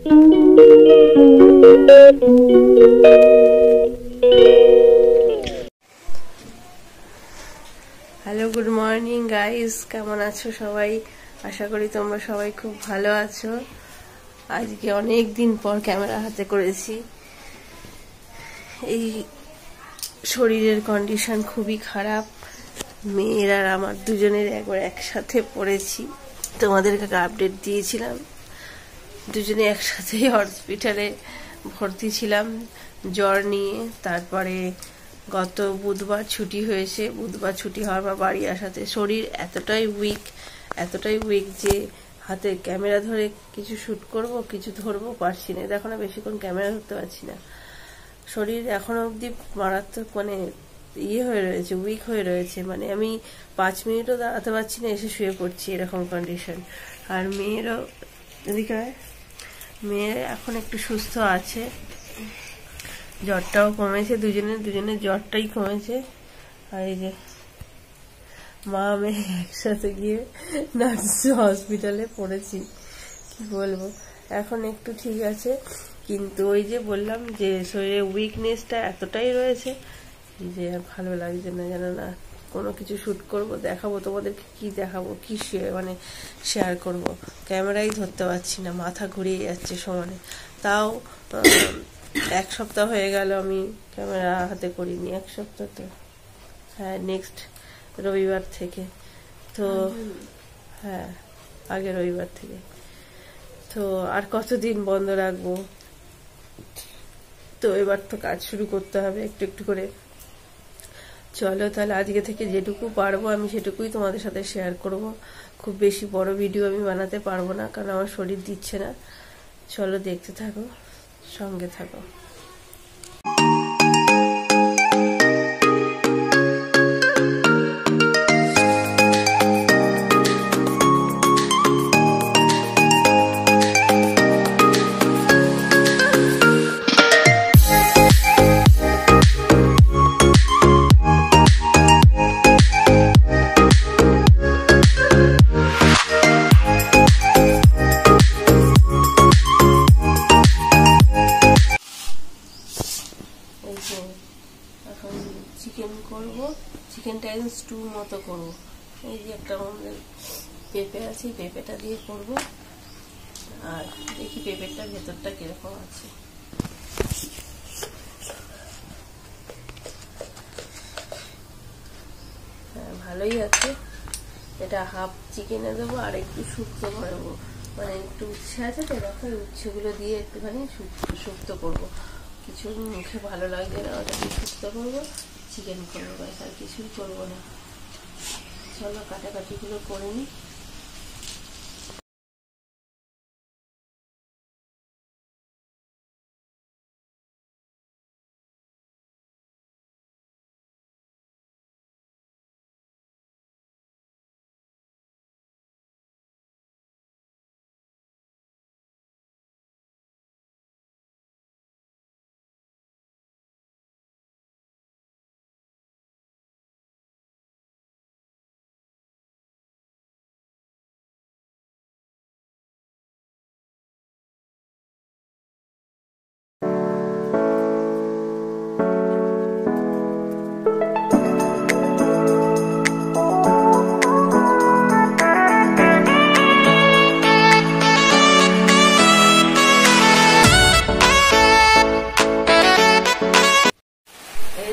Hello, good morning guys, কেমন আছো সবাই? আশা করি তোমরা সবাই খুব ভালো আছো। আজকে অনেক দিন পর ক্যামেরা হাতে করেছি। এই শরীরের কন্ডিশন খুবই খারাপ। মেয়ের আর আমার দুজনের একবার একসাথে পড়েছি, তোমাদেরকে আপডেট দিয়েছিলাম। দুজনে একসাথেই হসপিটালে ভর্তি ছিলাম জ্বর নিয়ে। তারপরে গত বুধবার ছুটি হয়েছে, বুধবার ছুটি হওয়ার পর বাড়ি আসাতে শরীর এতটাই উইক যে হাতে ক্যামেরা ধরে কিছু শ্যুট করব, কিছু ধরবো পারছি না। দেখো না, বেশিক্ষণ ক্যামেরা ধরতে পারছি না। শরীর এখনো অবধি মারাত্মক হয়ে রয়েছে, উইক হয়ে রয়েছে। আমি 5 মিনিটও দাঁড়াতে পারছি না, এসে শুয়ে পড়ছি, এরকম কন্ডিশন। আর মেয়েরও এদিকে, মেয়ে এখন একটু সুস্থ আছে, জ্বরটাও কমেছে, দুজনের জ্বরটাই কমেছে। আর এই যে মা মেয়ে একসাথে গিয়ে নার্স হসপিটালে পড়েছি, কি বলবো। এখন একটু ঠিক আছে, কিন্তু ওই যে বললাম যে শরীরে উইকনেসটা এতটাই রয়েছে যে ভালো লাগছে না, জানো না। কোনো কিছু শ্যুট করবো, দেখাবো তোমাদেরকে, কি দেখাবো, কি শেয়ার করব, ক্যামেরাই ধরতে পারছি না, মাথা ঘুরিয়ে যাচ্ছে সমানে। তাও 1 সপ্তাহ হয়ে গেল আমি ক্যামেরা হাতে করিনি। 1 সপ্তাহ তো, হ্যাঁ, নেক্সট রবিবার থেকে। তো হ্যাঁ, আগের রবিবার থেকে। তো আর কতদিন বন্ধ রাখবো? তো এবার তো কাজ শুরু করতে হবে একটু একটু করে। চলো তাহলে আজকে থেকে যেটুকু পারবো আমি সেটুকুই তোমাদের সাথে শেয়ার করব। খুব বেশি বড় ভিডিও আমি বানাতে পারবো না, কারণ আমার শরীর দিচ্ছে না। চলো দেখতে থাকো, সঙ্গে থাকো। এখন চিকেন করব, চিকেনটা একদম স্টু মতো করব। এই যে একটা আমাদের পেঁপে আছে, পেঁপেটা দিয়ে করব। আর দেখি পেঁপেটার ভেতরটা কিরকম আছে। হ্যাঁ, ভালোই আছে। এটা হাফ চিকেনে দেবো আর একটু শুক্তো করবো, একটু উচ্ছে আছে তো, দেখো উচ্ছেগুলো দিয়ে একটুখানি শুক্তো করবো। কিছু মুখে ভালো লাগছে না, ওটা দিয়ে শুক্তো করবো, চিকেন করবো, ব্যাস, আর কিছুই করবো না। চলো কাটাকাটিগুলো করে নিই।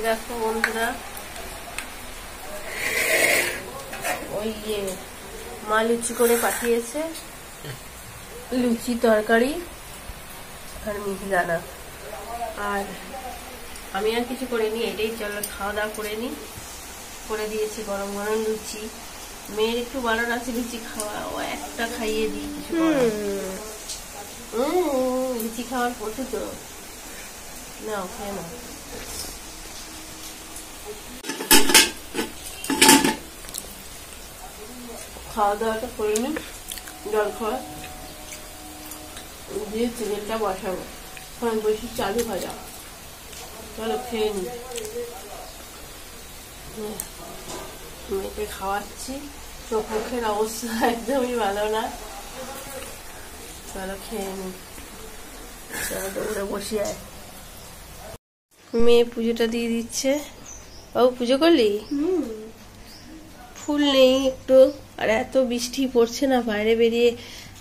দেখো বন্ধুরা, ওই মা লুচি করে পাঠিয়েছে, লুচি, তরকারি আর মিহিদানা। আর আমি আর কিছু করিনি, এটাই। চলো খাওয়া দাওয়া করে নি। করে দিয়েছি গরম গরম লুচি। মেয়ের একটু বারণ আছে লুচি খাওয়া, ও একটা খাইয়ে দিই, কিছু লুচি খাওয়ার পথে তো না, ওখানে না। খাওয়া দাওয়াটা করে নি, জল খাওয়া দিয়ে চিকেনটা বসাবো। বেশি চালু ভাজা, চলো খেয়ে নি। মেয়েকে খাওয়াচ্ছি, চোখ মুখের অবস্থা একদমই ভালো না। চলো খেয়ে নি। দৌড়ে বসে আয়। মেয়ে পুজোটা দিয়ে দিচ্ছে। বাবু পুজো করলি? ফুল নেই একটু, আর এত বৃষ্টি পড়ছে না, বাইরে বেরিয়ে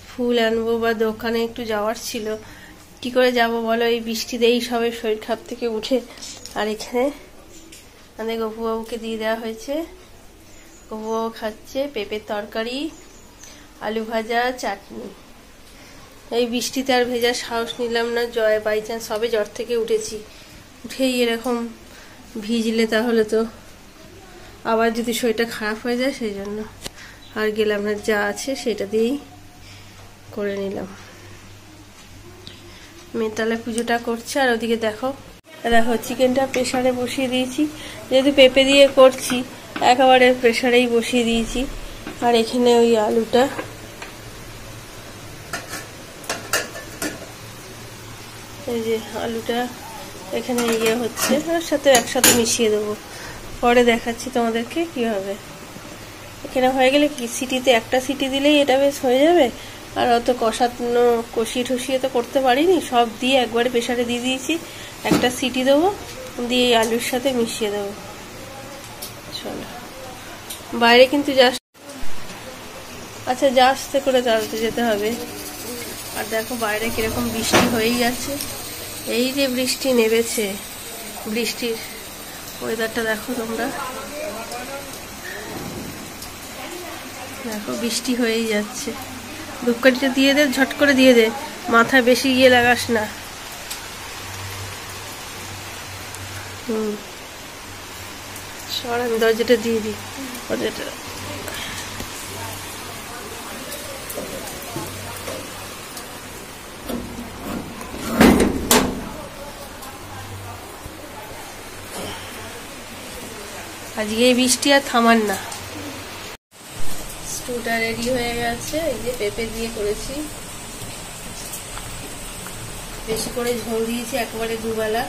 ফুল আনবো বা দোকানে একটু যাওয়ার ছিল, কি করে যাব বলো এই বৃষ্টিতেই? সবে শরীর খারাপ থেকে উঠে। আর এখানে আমাদের গপুবাবুকে দিয়ে দেওয়া হয়েছে, গপুবাবু খাচ্ছে পেঁপের তরকারি, আলু ভাজা, চাটনি। এই বৃষ্টিতে আর ভেজার সাহস নিলাম না, জয় বাই চান্স সবে জ্বর থেকে উঠেছি, উঠেই এরকম ভিজলে তাহলে তো আবার যদি শরীরটা খারাপ হয়ে যায়, সেই জন্য আর গেলাম না, যা আছে সেটা দিয়েই করে নিলাম। মেয়ে তাহলে পুজোটা করছে। আর ওদিকে দেখো দেখো চিকেনটা প্রেসারে বসিয়ে দিয়েছি, যেহেতু পেঁপে দিয়ে করছি একেবারে প্রেসারেই বসিয়ে দিয়েছি। আর এখানে ওই আলুটা এই যে আলুটা এখানে ইয়ে হচ্ছে, ওর সাথে একসাথে মিশিয়ে দেবো, পরে দেখাচ্ছি তোমাদেরকে কিভাবে। এখানে হয়ে গেলে কি সিটিতে একটা সিটি দিলেই এটা বেশ হয়ে যাবে। আর অত কষানো কষিয়ে ঠসিয়ে তো করতে পারিনি, সব দিয়ে একবারে প্রেসারে দিয়ে দিয়েছি। একটা সিটি দেবো, দিয়ে আলুর সাথে মিশিয়ে দেবো। চলো বাইরে কিন্তু জাস্ট, আচ্ছা যা আস্তে করে তাড়াতে যেতে হবে। আর দেখো বাইরে কিরকম বৃষ্টি হয়েই যাচ্ছে, এই যে বৃষ্টি নেমেছে, বৃষ্টির ওয়েদারটা দেখো তোমরা, দেখো বৃষ্টি হয়েই যাচ্ছে। ধূপকাঠিটা দিয়ে দে, ঝট করে দিয়ে দে, মাথায় বেশি গিয়ে লাগাস না। সর, আমি দরজাটা দিয়ে দিই, দরজাটা। আজকে এই বৃষ্টি আর থামার না। স্টুটা রেডি হয়ে গেছে, এই যে পেঁপে দিয়ে করেছি, বেশি করে ঝোল দিয়েছি, একেবারে দুবেলা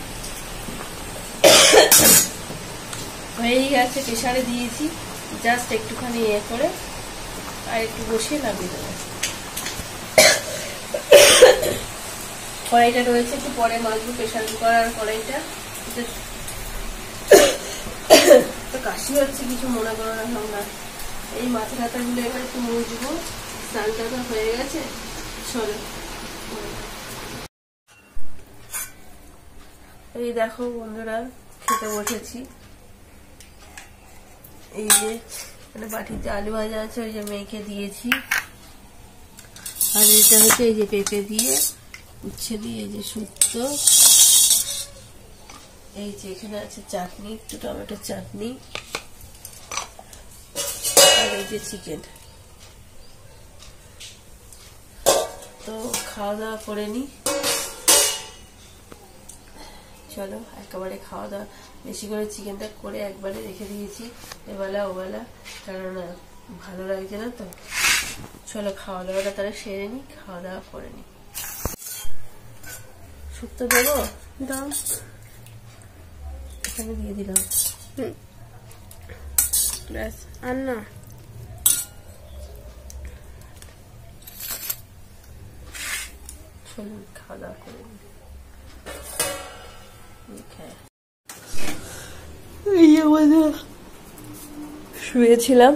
হয়েই গেছে। প্রেসারে দিয়েছি, জাস্ট একটুখানি ইয়ে করে আর একটু বসিয়ে নামিয়ে দেবো। কড়াইটা রয়েছে, একটু পরে মাজবো প্রেসার কুকার আর কড়াইটা। তো কাশি হচ্ছে, কিছু মনে করো না তোমরা। এই মাথা ব্যথাগুলো এবার একটু মুছবো, স্নান টান হয়ে গেছে। চলো এই দেখো বন্ধুরা, খেতে বসেছি। এই যে বাটিতে আলু ভাজা আছে, ওই যে মেয়েকে দিয়েছি। আর এটা হচ্ছে এই যে পেঁপে দিয়ে উচ্ছে দিয়ে এই যে শুক্তো, এই যে এখানে আছে চাটনি, একটু টমেটো চাটনি, আর এই যে চিকেন। তো খাওয়া দাওয়া করে নি, চলো একেবারে খাওয়া দাওয়া। বেশি করে চিকেনটা করে একবারে রেখে দিয়েছি, এবেলা ওবেলা, কারণ ভালো লাগছে না তো। চলো খাওয়া দাওয়াটা তাহলে সেরে নি, খাওয়া দাওয়া করে নি। শুক্তো দেবো, দাও এখানে দিয়ে দিলাম। ব্যাস আর না, চলুন খাওয়া দাওয়া করে নি। শুয়েছিলাম,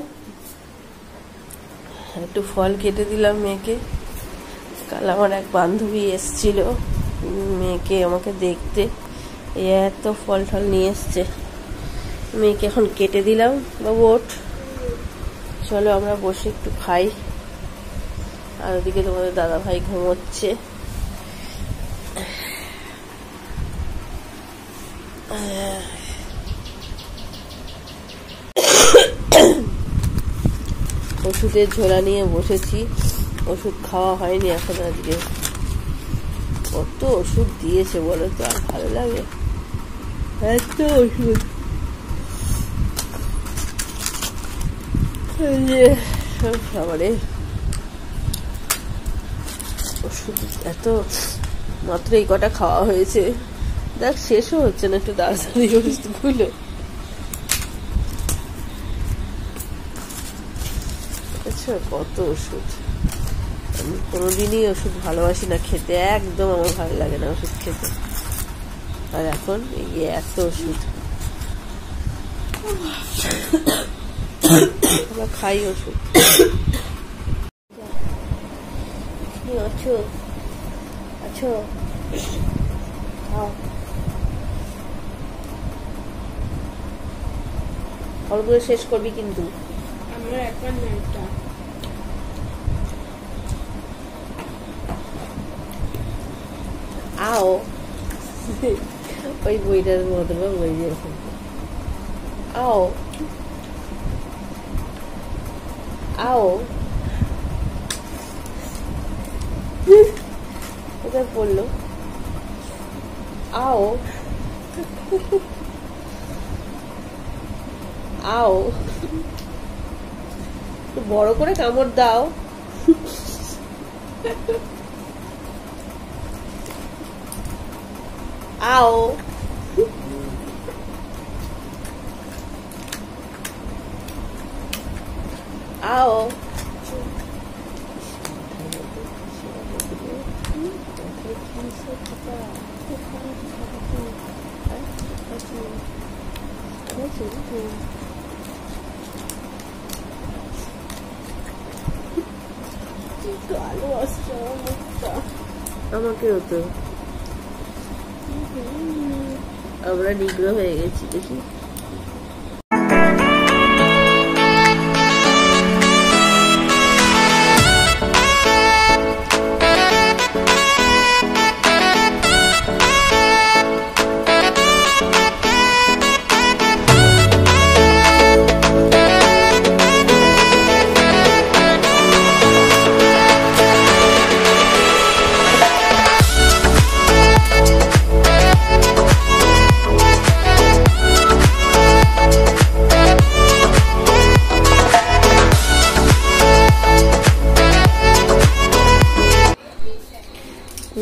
একটু ফল কেটে দিলাম মেয়েকে। কাল আমার এক বান্ধবী এসছিল মেয়েকে আমাকে দেখতে, এত ফল টল নিয়ে এসছে, মেয়েকে এখন কেটে দিলাম। বাবু ওঠ, চলো আমরা বসে একটু খাই। আর ওদিকে তোমাদের দাদা ভাই ঘুমোচ্ছে। ওষুধের ঝোলা নিয়ে বসেছি, ওষুধ খাওয়া হয়নি এখন। আজকে কত ওষুধ দিয়েছে বলো তো, আর ভালো লাগে এত ওষুধ। খাবারে ওষুধ এত, মাত্র এই কটা খাওয়া হয়েছে, দেখ শেষও হচ্ছে না একটু তাড়াতাড়ি ওষুধগুলো। কত ওষুধ, আমি কোনোদিনই ওষুধ ভালোবাসি না খেতে, একদম আমার ভালো লাগে না ওষুধ খেতে। আর এখন এই এত ওষুধ আমরা খাই ওষুধ। আছো আছো খাও, অল্প শেষ করবি কিন্তু। আমরা একবার নাইটটা আও ওই বইটার মতো বই যেরকম আও আও কোথায় পড়লো? আও আও একটু বড় করে কামড় দাও। আও আও আলো আসছে আমার মুখটা। আমাকেও তো, আমরা নিগ্রহ হয়ে গেছি দেখি।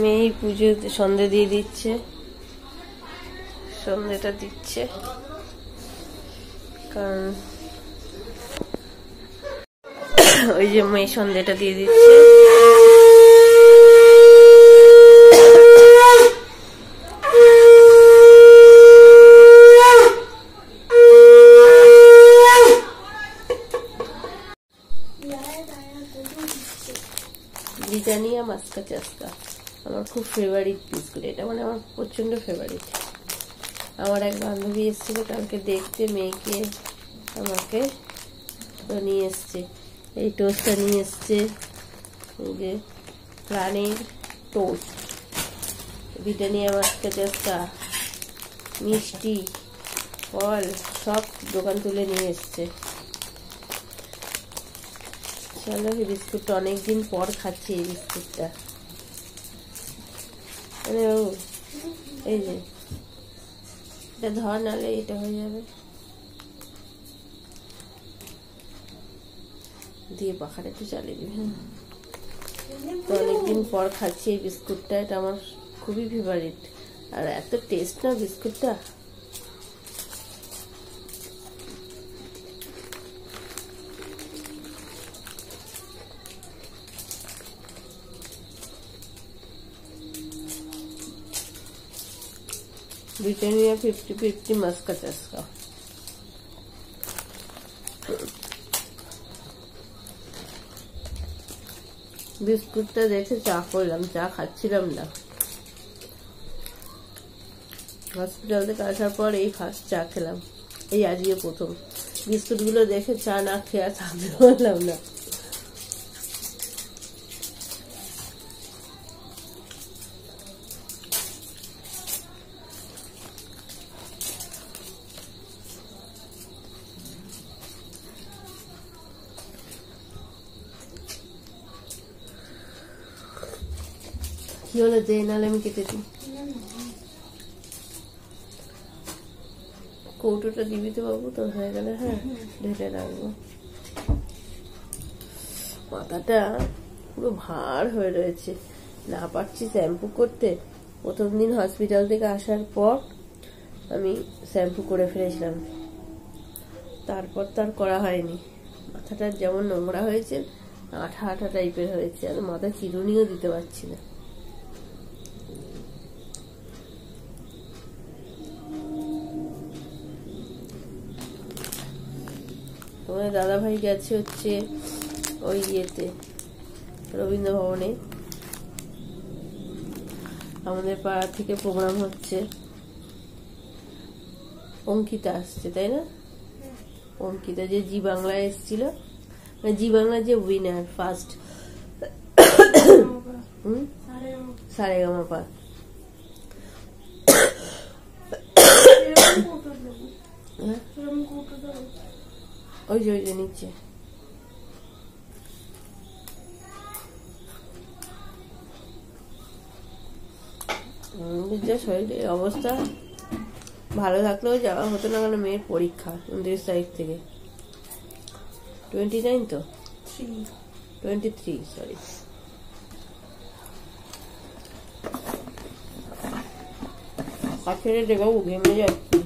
মেয়ে পুজো সন্ধে দিয়ে দিচ্ছে, সন্ধেটা দিচ্ছে কারণ ওই যে মেয়ে সন্ধেটা দিয়ে দিচ্ছে। ব্রিটানিয়া মাস্কা চাস্কা আমার খুব ফেভারিট বিস্কুট, এটা মানে আমার প্রচন্ড ফেভারিট। আমার এক বান্ধবী এসেছিল কালকে দেখতে মেয়েকে, আমাকে তো নিয়ে এসছে এই টোস্টটা নিয়ে এসছে, এই যে প্রাণীর টোস্ট, ব্রিটানিয়া মাস্কা চাস্কা, মিষ্টি ফল সব দোকান তুলে নিয়ে এসছে। চলো এই বিস্কুটটা অনেকদিন পর খাচ্ছি, এই বিস্কুটটা মানে ও এই যে এটা ধর, নালে এটা হয়ে যাবে, দিয়ে পাখাটা একটু চালিয়ে দিবি। হ্যাঁ, তো অনেকদিন পর খাচ্ছি এই বিস্কুটটা, এটা আমার খুবই ফেভারিট আর এত টেস্ট না বিস্কুটটা। ब्रिटानिया 50-50 मस्का चास्का। বিস্কুটটা দেখে চা করলাম, চা খাচ্ছিলাম না। হসপিটাল থেকে আসার পর এই ফার্স্ট চা খেলাম, এই আজকে প্রথম। বিস্কুটগুলো দেখে চা না খেয়ে আর থাকতে পারলাম না। কি হলো, দে নাহলে আমি কেটে দিই। কৌটোটা দিবি তো বাবু, তোর হয়ে গেলে। হ্যাঁ, ঢেলে রাখবো। মাথাটা পুরো ভার হয়ে রয়েছে, না পারছি শ্যাম্পু করতে। প্রথম দিন হসপিটাল থেকে আসার পর আমি শ্যাম্পু করে ফেলেছিলাম, তারপর তার করা হয়নি। মাথাটা যেমন নোংরা হয়েছে আঠা আঠা টাইপের হয়েছে, আর মাথায় চিরুনিও দিতে পারছি না। তোমার দাদা ভাই গেছে হচ্ছে ওই ইয়েতে রবীন্দ্র ভবনে, আমাদের পাড়া থেকে প্রোগ্রাম হচ্ছে, অঙ্কিতা আসছে তাই না? অঙ্কিতা যে জি বাংলায় এসেছিল, মানে জি বাংলা যে উইনার ফার্স্ট সারেগামাপা, ওই যে নিচে যা শরীরের অবস্থা, ভালো থাকলেও যাওয়া হতো না, কারণ মেয়ের পরীক্ষা 29 তারিখ থেকে, 29 তো 23 সরি। কাছের দেখাবো, ঘেমে যাচ্ছি।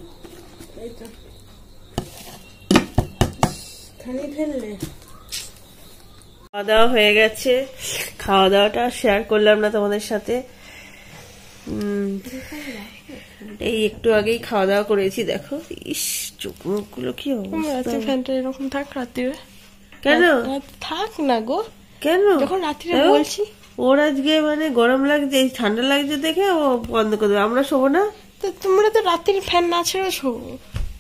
খাওয়া দাওয়া হয়ে গেছে, খাওয়া দাওয়াটা শেয়ার করলাম না তোমাদের সাথে। এই একটু আগেই খাওয়া দাওয়া করেছি, দেখো ইস চোখ মুখ গুলো কি অবস্থা। ফ্যানটা এরকম থাক রাত্রিরে, কেন থাক না গো, কেন যখন রাত্রিরে বলছি। ওর আজকে মানে গরম লাগছে, ঠান্ডা লাগছে দেখে ও বন্ধ করে দেবে, আমরা শোবো না। তো তোমরা তো রাত্রির ফ্যান না ছেড়ে শোবো,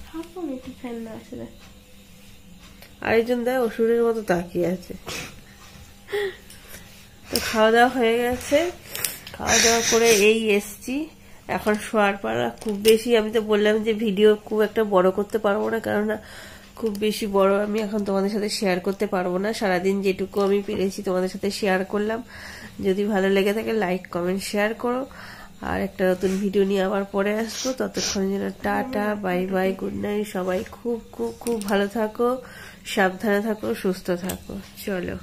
থাকো একটু ফ্যান না ছেড়ে। আরেকজন দেয় অসুরের মতো তাকিয়ে আছে। তো খাওয়া দাওয়া হয়ে গেছে, খাওয়া দাওয়া করে এই এসছি এখন শোয়ার পালা। খুব বেশি আমি তো বললাম যে ভিডিও খুব একটা বড় করতে পারবো না, কারণ খুব বেশি বড় আমি এখন তোমাদের সাথে শেয়ার করতে পারবো না। সারাদিন যেটুকু আমি পেরেছি তোমাদের সাথে শেয়ার করলাম। যদি ভালো লেগে থাকে লাইক কমেন্ট শেয়ার করো, আর একটা নতুন ভিডিও নিয়ে আবার পরে আসবো। ততক্ষণের জন্য tata, bye bye, good night. সবাই খুব খুব খুব ভালো থাকো, সাবধানে থাকো, সুস্থ থাকো। চলো।